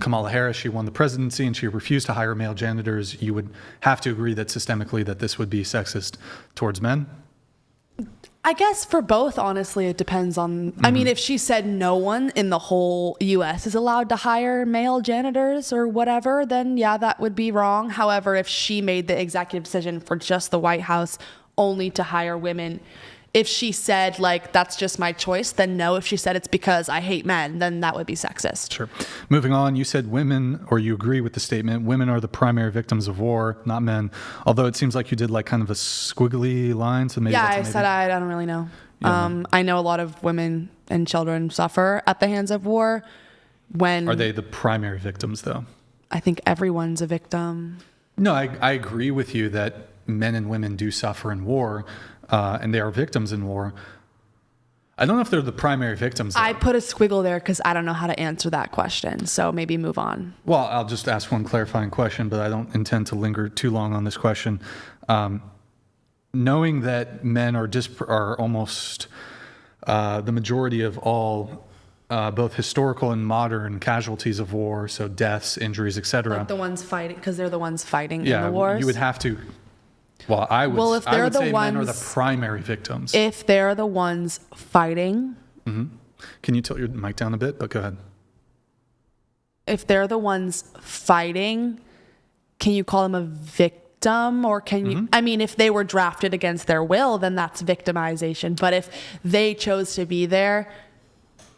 Kamala Harris, she won the presidency and she refused to hire male janitors, you would have to agree that systemically that this would be sexist towards men? I guess for both, honestly, it depends on, I mean, if she said no one in the whole US is allowed to hire male janitors or whatever, then yeah, that would be wrong. However, if she made the executive decision for just the White House only to hire women, if she said, like, that's just my choice, then no. If she said it's because I hate men, then that would be sexist. Sure. Moving on, you said women, or you agree with the statement, women are the primary victims of war, not men. Although it seems like you did like kind of a squiggly line. So maybe yeah, I said I don't really know. Yeah. I know a lot of women and children suffer at the hands of war. Are they the primary victims, though? I think everyone's a victim. No, I agree with you that men and women do suffer in war. And they are victims in war. I don't know if they're the primary victims, though. I put a squiggle there because I don't know how to answer that question. So maybe move on. Well, I'll just ask one clarifying question, but I don't intend to linger too long on this question. Knowing that men are almost the majority of all both historical and modern casualties of war, so deaths, injuries, etc. Like the ones fighting, because they're the ones fighting in the wars. Yeah, you would have to. Well, I would say men are the primary victims. If they're the ones fighting. Mm-hmm. Can you tilt your mic down a bit? But go ahead. If they're the ones fighting, can you call them a victim? Or can you, I mean, if they were drafted against their will, then that's victimization. But if they chose to be there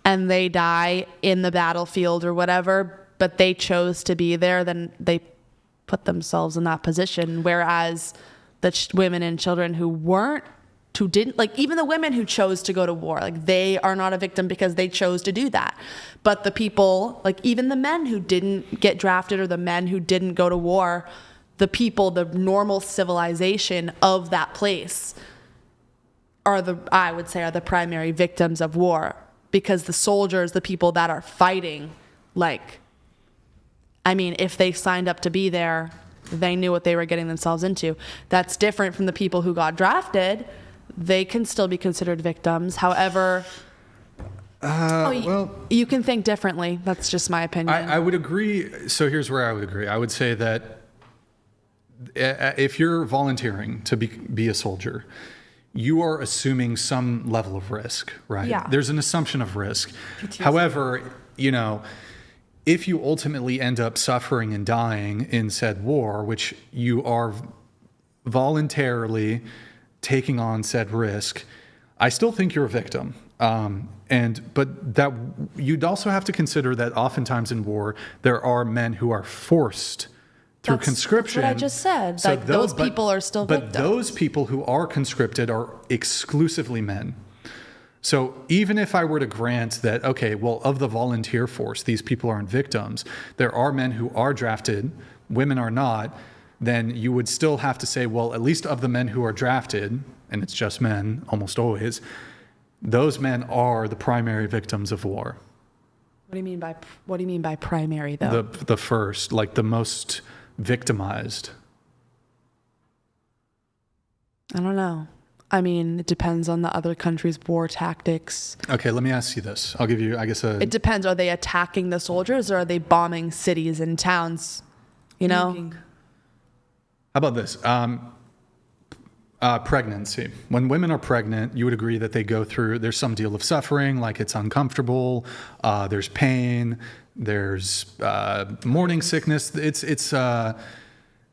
and they die in the battlefield or whatever, but they chose to be there, then they put themselves in that position. Whereas the women and children who didn't, like even the women who chose to go to war, like they are not a victim because they chose to do that. But the people, like even the men who didn't get drafted or the men who didn't go to war, the people, the normal civilization of that place I would say are the primary victims of war, because the soldiers, the people that are fighting, like, I mean, if they signed up to be there, they knew what they were getting themselves into. That's different from the people who got drafted. They can still be considered victims. However, you can think differently. That's just my opinion. I would agree. So here's where I would agree. I would say that if you're volunteering to be a soldier, you are assuming some level of risk, right? Yeah. There's an assumption of risk. However, if you ultimately end up suffering and dying in said war, which you are voluntarily taking on said risk, I still think you're a victim. But that you'd also have to consider that oftentimes in war, there are men who are forced through conscription. That's what I just said. So like those people are still victims. But those people who are conscripted are exclusively men. So even if I were to grant that, okay, well, of the volunteer force, these people aren't victims, there are men who are drafted, women are not, then you would still have to say, well, at least of the men who are drafted, and it's just men almost always, those men are the primary victims of war. What do you mean by primary, though? The first, like the most victimized. I don't know. I mean, it depends on the other country's war tactics. Okay, let me ask you this. I'll give you, I guess, It depends. Are they attacking the soldiers or are they bombing cities and towns? How about this? Pregnancy. When women are pregnant, you would agree that they go through, there's some deal of suffering, like it's uncomfortable, there's pain, there's morning sickness.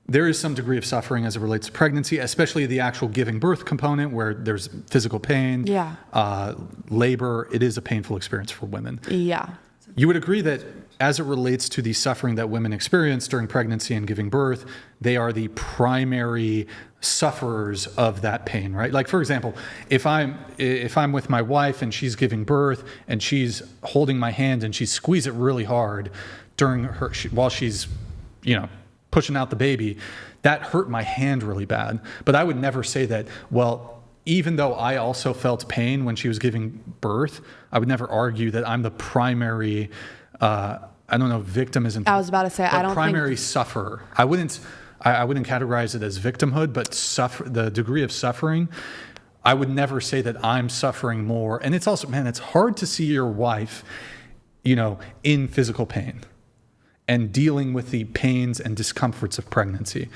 There is some degree of suffering as it relates to pregnancy, especially the actual giving birth component where there's physical pain, labor. It is a painful experience for women. Yeah. You would agree that as it relates to the suffering that women experience during pregnancy and giving birth, they are the primary sufferers of that pain, right? Like, for example, if I'm with my wife and she's giving birth and she's holding my hand and she squeezes it really hard while she's, pushing out the baby, that hurt my hand really bad. But I would never say that, well, even though I also felt pain when she was giving birth, I would never argue that I'm the primary, victim isn't. I was about to say, I don't primary sufferer. I wouldn't categorize it as victimhood, but the degree of suffering, I would never say that I'm suffering more. And it's also, man, it's hard to see your wife, in physical pain. and dealing with the pains and discomforts of pregnancy.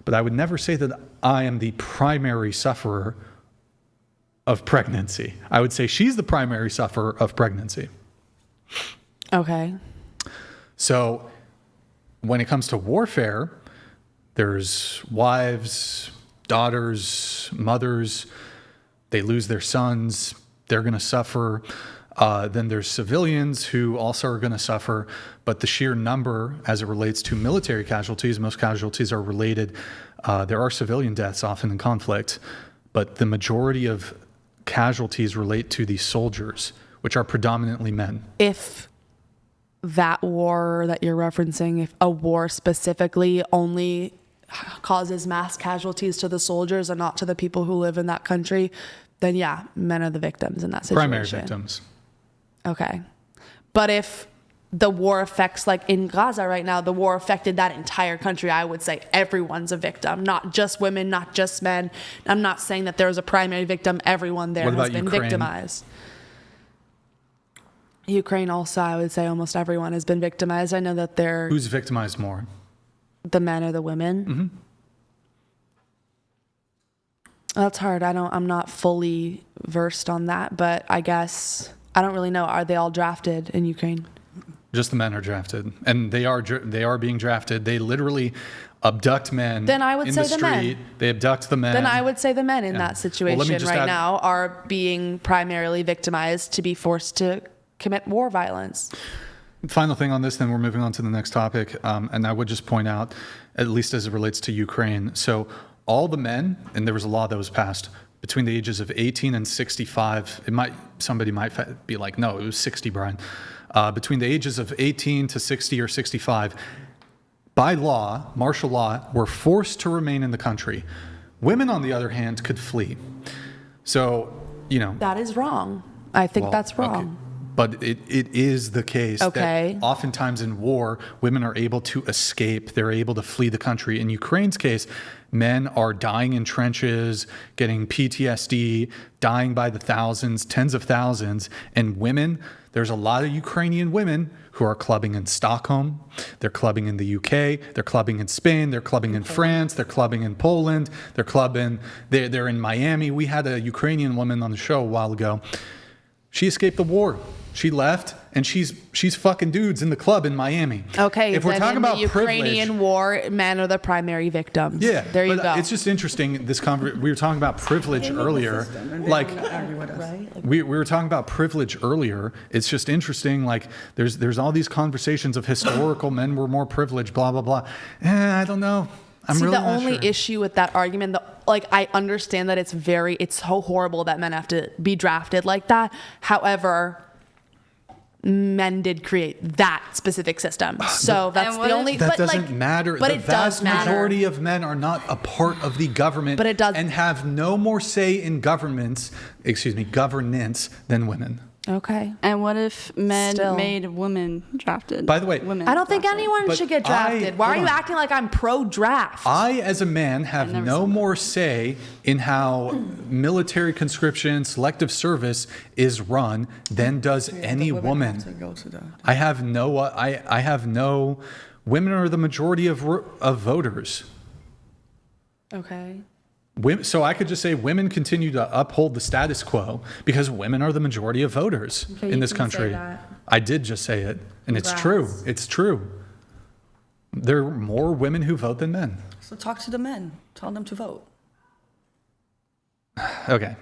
But I would never say that I am the primary sufferer of pregnancy. I would say she's the primary sufferer of pregnancy. Okay. So when it comes to warfare, there's wives, daughters, mothers, they lose their sons, they're going to suffer. Then there's civilians who also are going to suffer, but the sheer number as it relates to military casualties, most casualties are related. There are civilian deaths often in conflict, but the majority of casualties relate to the soldiers, which are predominantly men. If that war that you're referencing, if a war specifically only causes mass casualties to the soldiers and not to the people who live in that country, then yeah, men are the victims in that situation. Primary victims. Okay. But if the war affects, like in Gaza right now, the war affected that entire country, I would say everyone's a victim, not just women, not just men. I'm not saying that there's a primary victim. Everyone there has been victimized. Ukraine also, I would say almost everyone has been victimized. I know that they're... Who's victimized more? The men or the women? Mm-hmm. That's hard. I'm not fully versed on that, but I guess I don't really know. Are they all drafted in Ukraine? Just the men are drafted, and they are being drafted. They literally abduct men. Then I would in say the the street. men. They abduct the men. Then I would say the men in that situation now are being primarily victimized to be forced to commit war violence. Final thing on this, then we're moving on to the next topic. And I would just point out, at least as it relates to Ukraine, so all the men, and there was a law that was passed between the ages of 18 and 65. Somebody might be like, no, it was 60, Brian. Between the ages of 18 to 60 or 65, by law, martial law, were forced to remain in the country. Women, on the other hand, could flee. So, that is wrong. I think that's wrong. Okay. But it is the case that oftentimes in war, women are able to escape. They're able to flee the country. In Ukraine's case, men are dying in trenches, getting PTSD, dying by the thousands, tens of thousands. And women, there's a lot of Ukrainian women who are clubbing in Stockholm. They're clubbing in the UK. They're clubbing in Spain. They're clubbing in France. They're clubbing in Poland. They're in Miami. We had a Ukrainian woman on the show a while ago. She escaped the war. She left, and she's fucking dudes in the club in Miami. Okay, if we're talking about the Ukrainian war, men are the primary victims. Yeah, there you go. It's just interesting. We were talking about privilege earlier. We were talking about privilege earlier. It's just interesting. Like there's all these conversations of historical men were more privileged. Blah blah blah. I don't know. The only issue with that argument, I understand that it's so horrible that men have to be drafted like that. However, men did create that specific system. So that's the only... That doesn't matter. But the vast majority of men are not a part of the government but it does, and have no more say in governance than women. Okay. And what if men made women drafted? By the way, I don't think anyone should get drafted. Why are you acting like I'm pro-draft? I, as a man, have no more say in how military conscription, selective service is run than does any woman. I have no. Women are the majority of voters. Okay. So I could just say women continue to uphold the status quo because women are the majority of voters in this country. I did just say it, and it's true. It's true. There are more women who vote than men. So talk to the men. Tell them to vote. Okay.